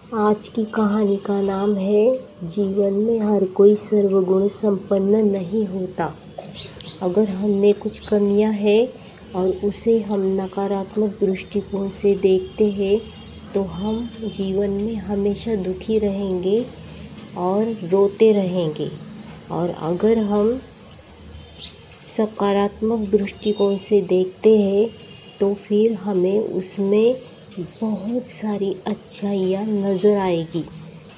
आज की कहानी का नाम है जीवन में हर कोई सर्वगुण संपन्न नहीं होता। अगर हम में कुछ कमियां हैं और उसे हम नकारात्मक दृष्टिकोण से देखते हैं तो हम जीवन में हमेशा दुखी रहेंगे और रोते रहेंगे। और अगर हम सकारात्मक दृष्टिकोण से देखते हैं तो फिर हमें उसमें बहुत सारी अच्छाइयाँ नज़र आएगी।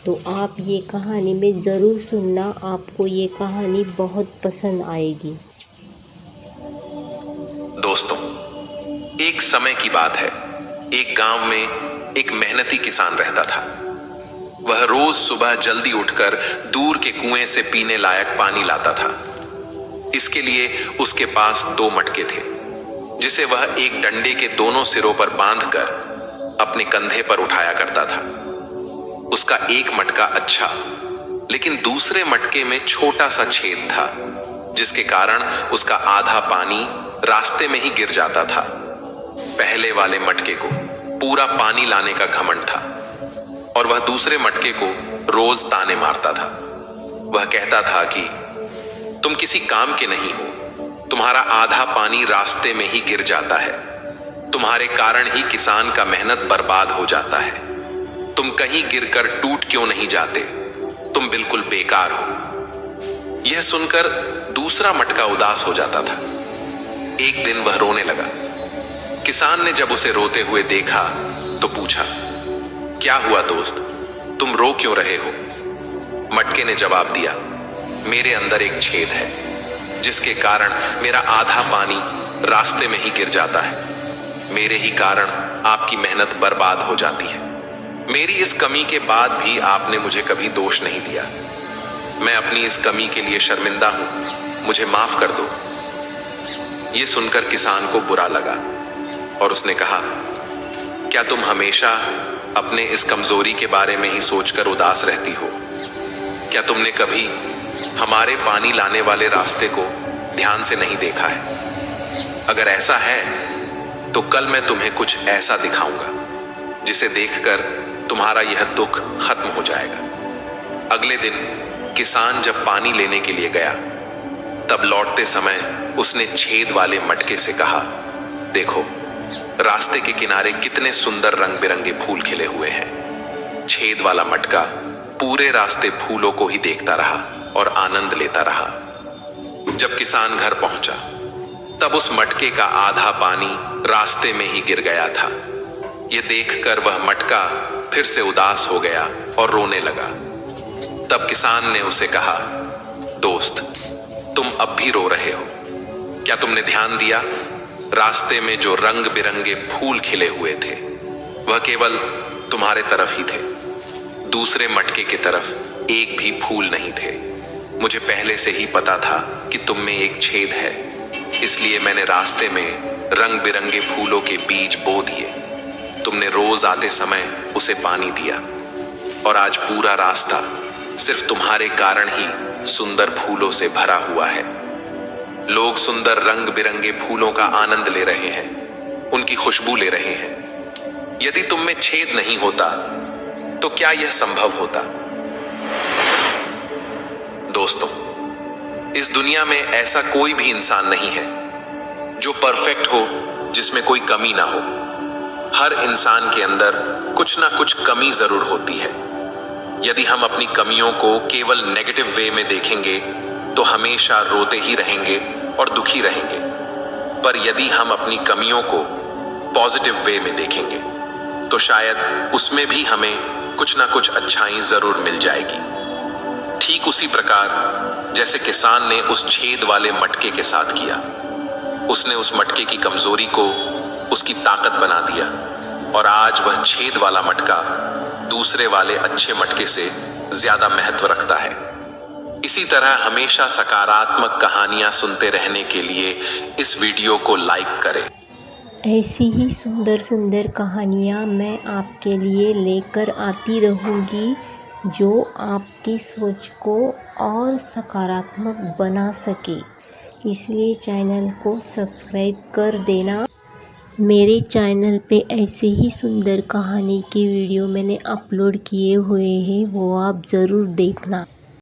तो आप ये कहानी में ज़रूर सुनना, आपको ये कहानी बहुत पसंद आएगी। दोस्तों, एक समय की बात है। एक गांव में एक मेहनती किसान रहता था। वह रोज सुबह जल्दी उठकर दूर के कुएं से पीने लायक पानी लाता था। इसके लिए उसके पास 2 मटके थे, जिसे वह एक डंडे के दोनों सिरों पर बांधकर अपने कंधे पर उठाया करता था। उसका एक मटका अच्छा, लेकिन दूसरे मटके में छोटा सा छेद था, जिसके कारण उसका आधा पानी रास्ते में ही गिर जाता था। पहले वाले मटके को पूरा पानी लाने का घमंड था और वह दूसरे मटके को रोज ताने मारता था। वह कहता था कि तुम किसी काम के नहीं हो, तुम्हारा आधा पानी रास्ते में ही गिर जाता है, तुम्हारे कारण ही किसान का मेहनत बर्बाद हो जाता है, तुम कहीं गिरकर टूट क्यों नहीं जाते, तुम बिल्कुल बेकार हो। यह सुनकर दूसरा मटका उदास हो जाता था। एक दिन वह रोने लगा। किसान ने जब उसे रोते हुए देखा तो पूछा, क्या हुआ दोस्त, तुम रो क्यों रहे हो? मटके ने जवाब दिया, मेरे अंदर एक छेद है, जिसके कारण मेरा आधा पानी रास्ते में ही गिर जाता है। मेरे ही कारण आपकी मेहनत बर्बाद हो जाती है। मेरी इस कमी के बाद भी आपने मुझे कभी दोष नहीं दिया। मैं अपनी इस कमी के लिए शर्मिंदा हूं, मुझे माफ कर दो। यह सुनकर किसान को बुरा लगा और उसने कहा, क्या तुम हमेशा अपने इस कमजोरी के बारे में ही सोचकर उदास रहती हो? क्या तुमने कभी हमारे पानी लाने वाले रास्ते को ध्यान से नहीं देखा है? अगर ऐसा है तो कल मैं तुम्हें कुछ ऐसा दिखाऊंगा जिसे देखकर तुम्हारा यह दुख खत्म हो जाएगा। अगले दिन किसान जब पानी लेने के लिए गया, तब लौटते समय उसने छेद वाले मटके से कहा, देखो रास्ते के किनारे कितने सुंदर रंग बिरंगे फूल खिले हुए हैं। छेद वाला मटका पूरे रास्ते फूलों को ही देखता रहा और आनंद लेता रहा। जब किसान घर पहुंचा तब उस मटके का आधा पानी रास्ते में ही गिर गया था। यह देखकर वह मटका फिर से उदास हो गया और रोने लगा। तब किसान ने उसे कहा, दोस्त, तुम अब भी रो रहे हो? क्या तुमने ध्यान दिया, रास्ते में जो रंग बिरंगे फूल खिले हुए थे वह केवल तुम्हारे तरफ ही थे, दूसरे मटके की तरफ एक भी फूल नहीं थे। मुझे पहले से ही पता था कि तुम में एक छेद है, इसलिए मैंने रास्ते में रंग बिरंगे फूलों के बीज बो दिए। तुमने रोज आते समय उसे पानी दिया और आज पूरा रास्ता सिर्फ तुम्हारे कारण ही सुंदर फूलों से भरा हुआ है। लोग सुंदर रंग बिरंगे फूलों का आनंद ले रहे हैं, उनकी खुशबू ले रहे हैं। यदि तुम में छेद नहीं होता तो क्या यह संभव होता? दोस्तों, इस दुनिया में ऐसा कोई भी इंसान नहीं है जो परफेक्ट हो, जिसमें कोई कमी ना हो। हर इंसान के अंदर कुछ ना कुछ कमी जरूर होती है। यदि हम अपनी कमियों को केवल नेगेटिव वे में देखेंगे तो हमेशा रोते ही रहेंगे और दुखी रहेंगे। पर यदि हम अपनी कमियों को पॉजिटिव वे में देखेंगे तो शायद उसमें भी हमें कुछ ना कुछ अच्छाई जरूर मिल जाएगी। ठीक उसी प्रकार जैसे किसान ने उस छेद वाले मटके के साथ किया। उसने उस मटके की कमजोरी को उसकी ताकत बना दिया और आज वह छेद वाला मटका दूसरे वाले अच्छे मटके से ज्यादा महत्व रखता है। इसी तरह हमेशा सकारात्मक कहानियां सुनते रहने के लिए इस वीडियो को लाइक करें। ऐसी ही सुंदर सुंदर कहानियाँ मैं आपके लिए लेकर आती रहूँगी, जो आपकी सोच को और सकारात्मक बना सके। इसलिए चैनल को सब्सक्राइब कर देना। मेरे चैनल पे ऐसे ही सुंदर कहानी के वीडियो मैंने अपलोड किए हुए हैं, वो आप ज़रूर देखना।